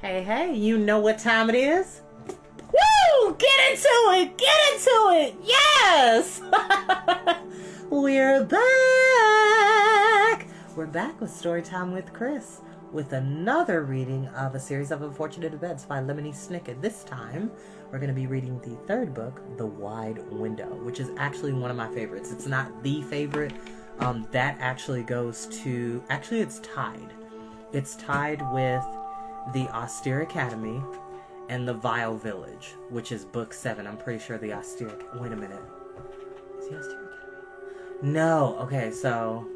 Hey, hey, you know what time it is? Woo! Get into it! Get into it! Yes! We're back! We're back with Storytime with Chris with another reading of a series of unfortunate events by Lemony Snicket. This time, we're going to be reading the third book, The Wide Window, which is actually one of my favorites. It's not the favorite. That actually goes to... Actually, it's tied. It's tied with The Austere Academy and The Vile Village, which is book 7. I'm pretty sure the Austere... Wait a minute. Is the Austere Academy? No. Okay, so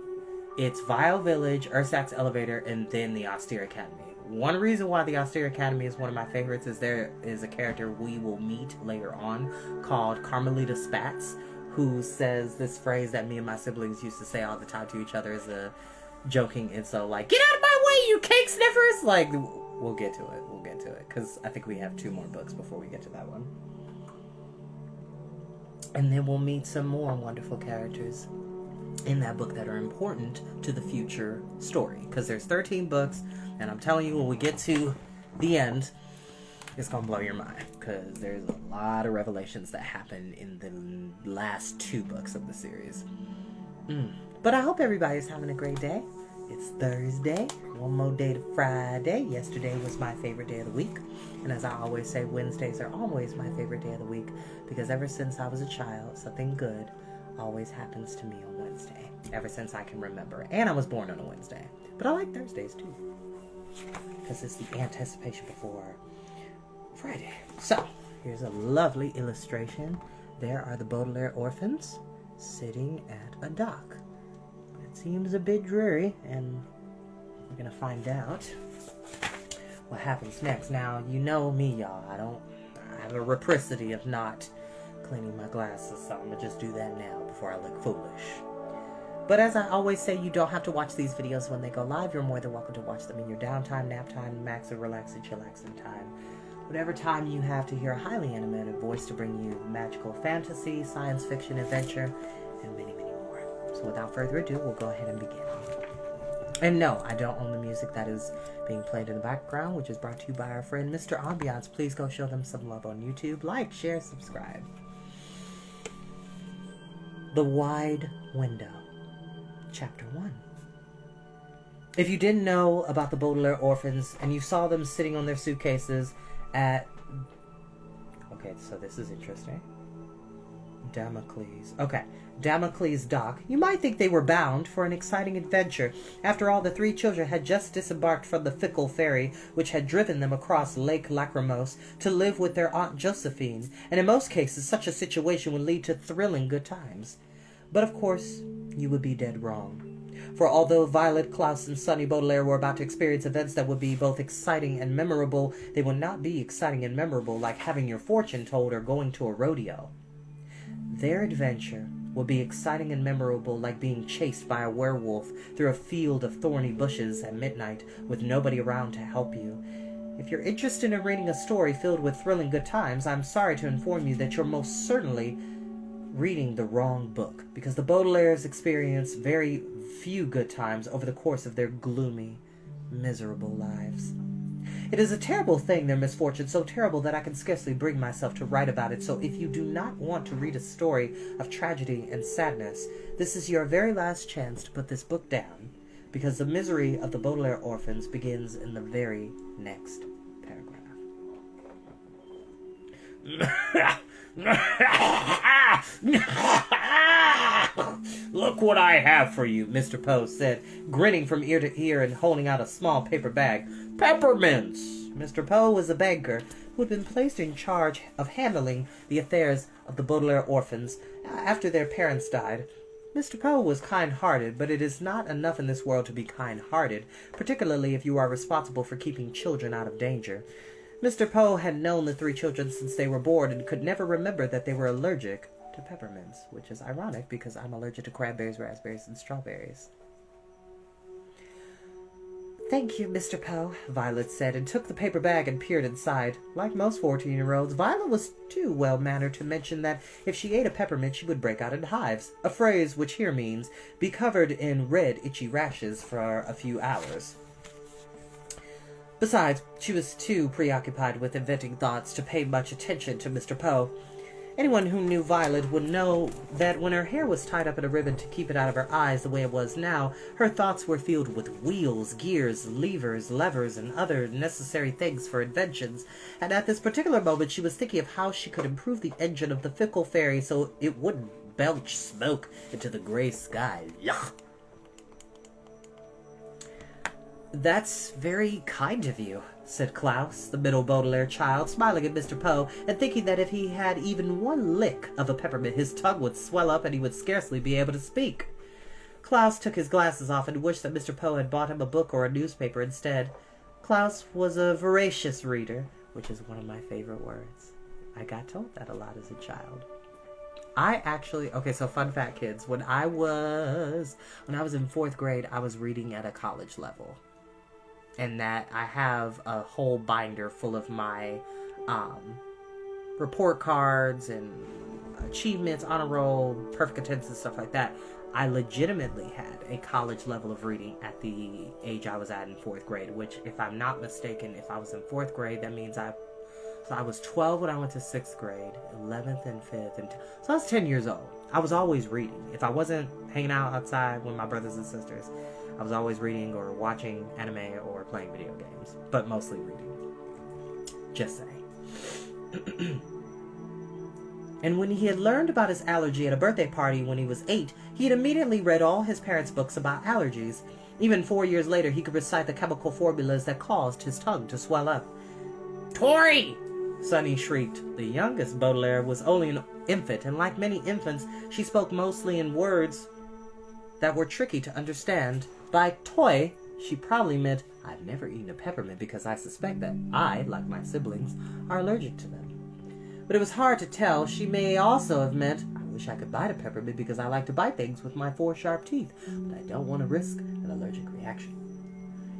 it's Vile Village, Ursac's Elevator, and then the Austere Academy. One reason why the Austere Academy is one of my favorites is there is a character we will meet later on called Carmelita Spatz, who says this phrase that me and my siblings used to say all the time to each other as a joking insult, like, "Get out of my way, you cake sniffers!" Like, we'll get to it. We'll get to it. Because I think we have 2 more books before we get to that one. And then we'll meet some more wonderful characters in that book that are important to the future story. Because there's 13 books, and I'm telling you, when we get to the end, it's going to blow your mind. Because there's a lot of revelations that happen in the last 2 books of the series. But I hope everybody's having a great day. It's Thursday, one more day to Friday. Yesterday was my favorite day of the week. And as I always say, Wednesdays are always my favorite day of the week. Because ever since I was a child, something good always happens to me on Wednesday. Ever since I can remember. And I was born on a Wednesday. But I like Thursdays too. Because it's the anticipation before Friday. So, here's a lovely illustration. There are the Baudelaire orphans sitting at a dock. Seems a bit dreary, and we're gonna find out what happens next. Now, you know me, y'all. I have a rapacity of not cleaning my glasses, so I'm gonna just do that now before I look foolish. But as I always say, you don't have to watch these videos when they go live. You're more than welcome to watch them in your downtime, nap time, max or relaxing, chillaxing time. Whatever time you have to hear a highly animated voice to bring you magical fantasy, science fiction, adventure, and many, many more. So without further ado, we'll go ahead and begin. And no, I don't own the music that is being played in the background, which is brought to you by our friend Mr. Ambiance. Please go show them some love on YouTube. Like, share, subscribe. The Wide Window. Chapter 1. If you didn't know about the Baudelaire orphans and you saw them sitting on their suitcases at... Okay, so this is interesting. Damocles Dock, you might think they were bound for an exciting adventure. After all, the 3 children had just disembarked from the fickle ferry which had driven them across Lake Lachrymose to live with their Aunt Josephine, and in most cases such a situation would lead to thrilling good times. But of course, you would be dead wrong. For although Violet, Klaus, and Sonny Baudelaire were about to experience events that would be both exciting and memorable, they would not be exciting and memorable like having your fortune told or going to a rodeo. Their adventure would be exciting and memorable like being chased by a werewolf through a field of thorny bushes at midnight with nobody around to help you. If you're interested in reading a story filled with thrilling good times, I'm sorry to inform you that you're most certainly reading the wrong book, because the Baudelaires experience very few good times over the course of their gloomy, miserable lives. It is a terrible thing, their misfortune, so terrible that I can scarcely bring myself to write about it. So if you do not want to read a story of tragedy and sadness, this is your very last chance to put this book down, because the misery of the Baudelaire orphans begins in the very next paragraph. "Look what I have for you," Mr. Poe said, grinning from ear to ear and holding out a small paper bag. "Peppermints!" Mr. Poe was a banker who had been placed in charge of handling the affairs of the Baudelaire orphans after their parents died. Mr. Poe was kind-hearted, but it is not enough in this world to be kind-hearted, particularly if you are responsible for keeping children out of danger. Mr. Poe had known the 3 children since they were born and could never remember that they were allergic to peppermints, which is ironic because I'm allergic to cranberries, raspberries, and strawberries. "Thank you, Mr. Poe," Violet said, and took the paper bag and peered inside. Like most 14-year-olds, Violet was too well-mannered to mention that if she ate a peppermint, she would break out in hives, a phrase which here means be covered in red, itchy rashes for a few hours. Besides, she was too preoccupied with inventing thoughts to pay much attention to Mr. Poe. Anyone who knew Violet would know that when her hair was tied up in a ribbon to keep it out of her eyes the way it was now, her thoughts were filled with wheels, gears, levers, levers, and other necessary things for inventions, and at this particular moment she was thinking of how she could improve the engine of the fickle fairy so it wouldn't belch smoke into the gray sky. Yuck! "That's very kind of you," said Klaus, the middle Baudelaire child, smiling at Mr. Poe, and thinking that if he had even one lick of a peppermint, his tongue would swell up and he would scarcely be able to speak. Klaus took his glasses off and wished that Mr. Poe had bought him a book or a newspaper instead. Klaus was a voracious reader, which is one of my favorite words. I got told that a lot as a child. Okay, so fun fact, kids. When I was in 4th grade, I was reading at a college level. And that I have a whole binder full of my report cards and achievements, honor roll, perfect attendance, stuff like that. I legitimately had a college level of reading at the age I was at in 4th grade, which, if I'm not mistaken, if I was in 4th grade, that means I was 12 when I went to 6th grade, 11th and 5th, so I was 10 years old. I was always reading. If I wasn't hanging out outside with my brothers and sisters, I was always reading or watching anime or playing video games, but mostly reading. Just saying. And when he had learned about his allergy at a birthday party when he was 8, he had immediately read all his parents' books about allergies. Even 4 years later, he could recite the chemical formulas that caused his tongue to swell up. "Tori!" Sonny shrieked. The youngest Baudelaire was only an infant, and like many infants, she spoke mostly in words that were tricky to understand. By toy, she probably meant, "I've never eaten a peppermint because I suspect that I, like my siblings, are allergic to them." But it was hard to tell. She may also have meant, "I wish I could bite a peppermint because I like to bite things with my 4 sharp teeth, but I don't want to risk an allergic reaction."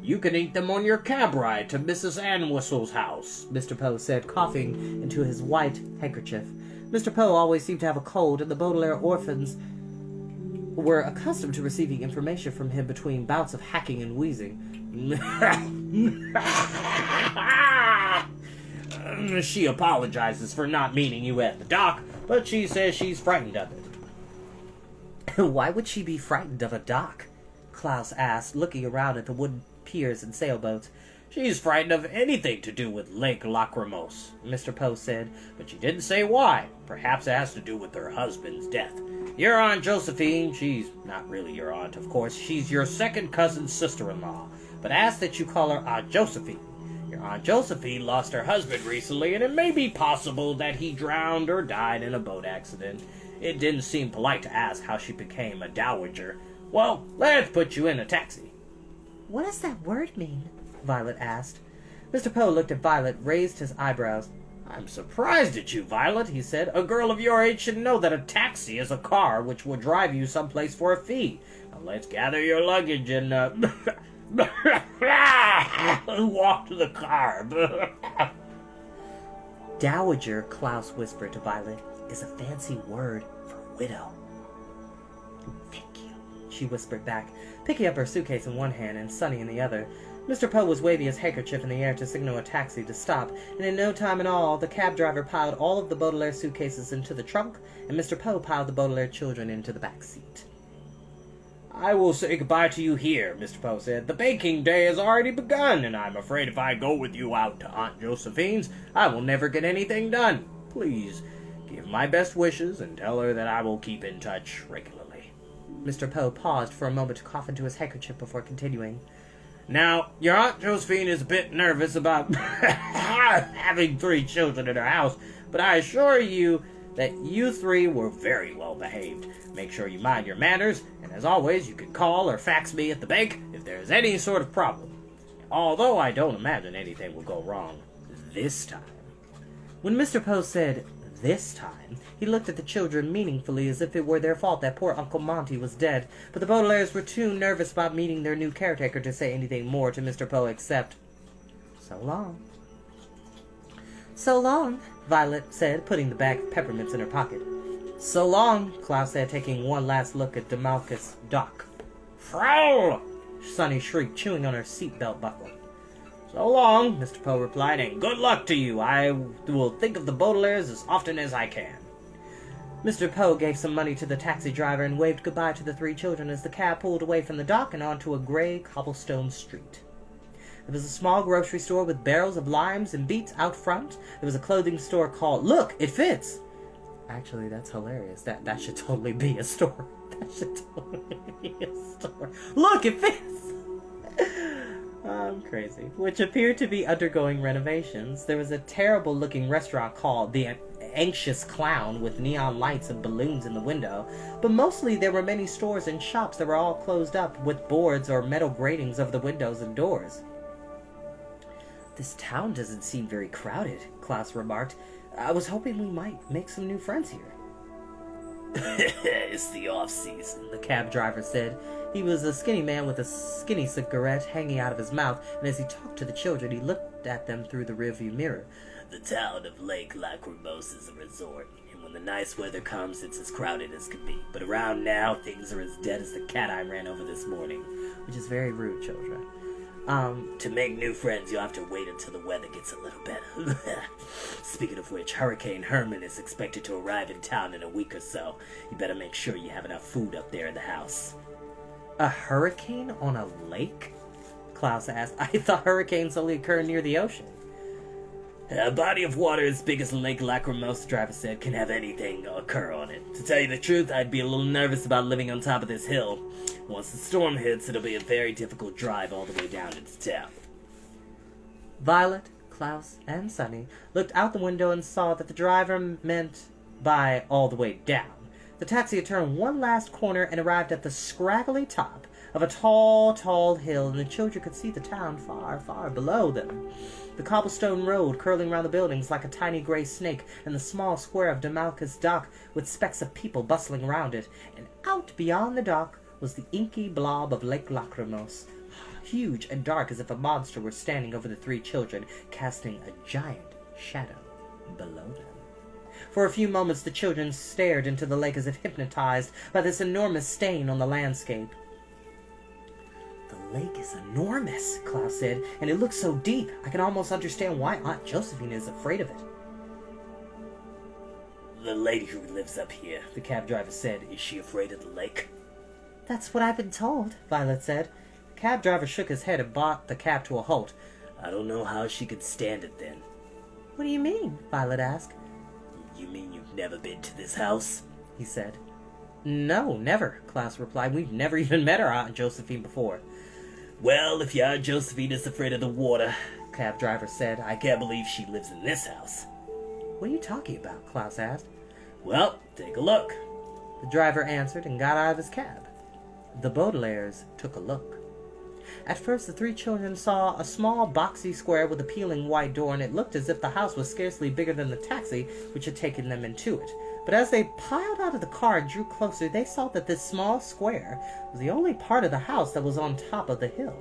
"You can eat them on your cab ride to Mrs. Anwhistle's house," Mr. Poe said, coughing into his white handkerchief. Mr. Poe always seemed to have a cold, and the Baudelaire orphans were accustomed to receiving information from him between bouts of hacking and wheezing. "She apologizes for not meeting you at the dock, but she says she's frightened of it." "Why would she be frightened of a dock?" Klaus asked, looking around at the wooden piers and sailboats. "She's frightened of anything to do with Lake Lachrymose," Mr. Poe said, "but she didn't say why. Perhaps it has to do with her husband's death. Your Aunt Josephine, she's not really your aunt, of course. She's your second cousin's sister-in-law, but ask that you call her Aunt Josephine. Your Aunt Josephine lost her husband recently, and it may be possible that he drowned or died in a boat accident. It didn't seem polite to ask how she became a dowager. Well, let's put you in a taxi." "What does that word mean?" Violet asked. Mr. Poe looked at Violet, raised his eyebrows. "I'm surprised at you, Violet," he said. "A girl of your age should know that a taxi is a car which will drive you someplace for a fee. Now let's gather your luggage and, walk to the car." "Dowager," Klaus whispered to Violet, "is a fancy word for widow." "Thank you," she whispered back, picking up her suitcase in one hand and Sonny in the other. Mr. Poe was waving his handkerchief in the air to signal a taxi to stop, and in no time at all, the cab driver piled all of the Baudelaire suitcases into the trunk, and Mr. Poe piled the Baudelaire children into the back seat. "I will say goodbye to you here," Mr. Poe said. "The baking day has already begun, and I'm afraid if I go with you out to Aunt Josephine's, I will never get anything done. Please give my best wishes and tell her that I will keep in touch regularly." Mr. Poe paused for a moment to cough into his handkerchief before continuing. "Now, your Aunt Josephine is a bit nervous about having 3 children in her house, but I assure you that you 3 were very well behaved. Make sure you mind your manners, and as always, you can call or fax me at the bank if there is any sort of problem. Although I don't imagine anything will go wrong this time." When Mr. Poe said, "this time," he looked at the children meaningfully as if it were their fault that poor Uncle Monty was dead, but the Baudelaires were too nervous about meeting their new caretaker to say anything more to Mr. Poe except, "So long." "So long," Violet said, putting the bag of peppermints in her pocket. "So long," Klaus said, taking one last look at Demalchus' dock. "Frau!" Sonny shrieked, chewing on her seatbelt buckle. So long, Mr. Poe replied, and good luck to you. I will think of the Baudelaires as often as I can. Mr. Poe gave some money to the taxi driver and waved goodbye to the 3 children as the cab pulled away from the dock and onto a gray cobblestone street. There was a small grocery store with barrels of limes and beets out front. There was a clothing store called Look, It Fits. Actually, that's hilarious. That should totally be a store. That should totally be a store. Look, it fits! I'm crazy. Which appeared to be undergoing renovations. There was a terrible-looking restaurant called The Anxious Clown with neon lights and balloons in the window. But mostly there were many stores and shops that were all closed up with boards or metal gratings over the windows and doors. This town doesn't seem very crowded, Klaus remarked. I was hoping we might make some new friends here. It's the off-season, the cab driver said. He was a skinny man with a skinny cigarette hanging out of his mouth, and as he talked to the children, he looked at them through the rearview mirror. The town of Lake Lachrymose is a resort, and when the nice weather comes, it's as crowded as can be. But around now, things are as dead as the cat I ran over this morning. Which is very rude, children. To make new friends, you'll have to wait until the weather gets a little better. Speaking of which, Hurricane Herman is expected to arrive in town in a week or so. You better make sure you have enough food up there in the house. A hurricane on a lake? Klaus asked. I thought hurricanes only occur near the ocean. A body of water as big as Lake Lachrymose, the driver said, can have anything occur on it. To tell you the truth, I'd be a little nervous about living on top of this hill. Once the storm hits, it'll be a very difficult drive all the way down into town. Violet, Klaus, and Sunny looked out the window and saw that the driver meant by all the way down. The taxi had turned one last corner and arrived at the scraggly top of a tall, tall hill, and the children could see the town far, far below them. The cobblestone road curling round the buildings like a tiny gray snake, and the small square of Damalcus dock with specks of people bustling around it, and out beyond the dock was the inky blob of Lake Lachrymose, huge and dark as if a monster were standing over the 3 children, casting a giant shadow below them. For a few moments the children stared into the lake as if hypnotized by this enormous stain on the landscape. The lake is enormous, Klaus said, and it looks so deep. I can almost understand why Aunt Josephine is afraid of it. The lady who lives up here, the cab driver said, is she afraid of the lake? That's what I've been told, Violet said. The cab driver shook his head and brought the cab to a halt. I don't know how she could stand it then. What do you mean? Violet asked. You mean you've never been to this house? He said. No, never, Klaus replied. We've never even met our Aunt Josephine before. Well, if your Aunt Josephine is afraid of the water, the cab driver said, I can't believe she lives in this house. What are you talking about? Klaus asked. Well, take a look. The driver answered and got out of his cab. The Baudelaires took a look. At first, the 3 children saw a small boxy square with a peeling white door, and it looked as if the house was scarcely bigger than the taxi which had taken them into it. But as they piled out of the car and drew closer, they saw that this small square was the only part of the house that was on top of the hill.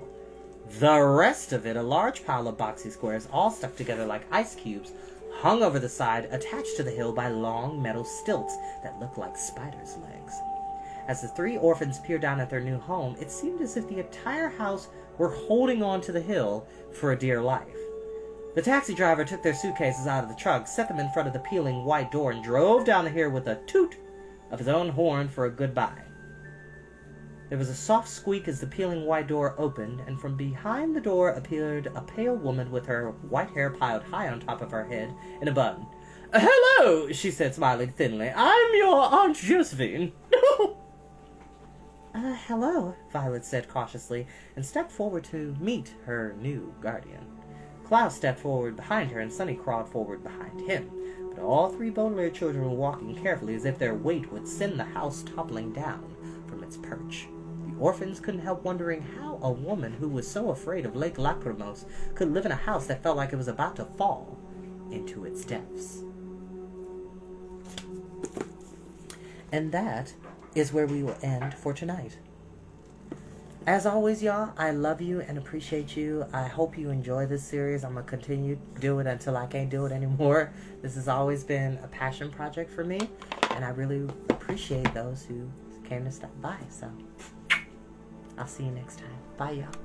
The rest of it, a large pile of boxy squares, all stuck together like ice cubes, hung over the side, attached to the hill by long metal stilts that looked like spiders' legs. As the 3 orphans peered down at their new home, it seemed as if the entire house were holding on to the hill for a dear life. The taxi driver took their suitcases out of the trunk, set them in front of the peeling white door, and drove down the hill with a toot of his own horn for a goodbye. There was a soft squeak as the peeling white door opened, and from behind the door appeared a pale woman with her white hair piled high on top of her head in a bun. Hello, she said, smiling thinly. I'm your Aunt Josephine. Hello, Violet said cautiously, and stepped forward to meet her new guardian. Klaus stepped forward behind her, and Sunny crawled forward behind him. But all 3 Baudelaire children were walking carefully as if their weight would send the house toppling down from its perch. The orphans couldn't help wondering how a woman who was so afraid of Lake Lachrymose could live in a house that felt like it was about to fall into its depths. And that is where we will end for tonight. As always, y'all, I love you and appreciate you. I hope you enjoy this series. I'm going to continue to do it until I can't do it anymore. This has always been a passion project for me, and I really appreciate those who came to stop by. So, I'll see you next time. Bye, y'all.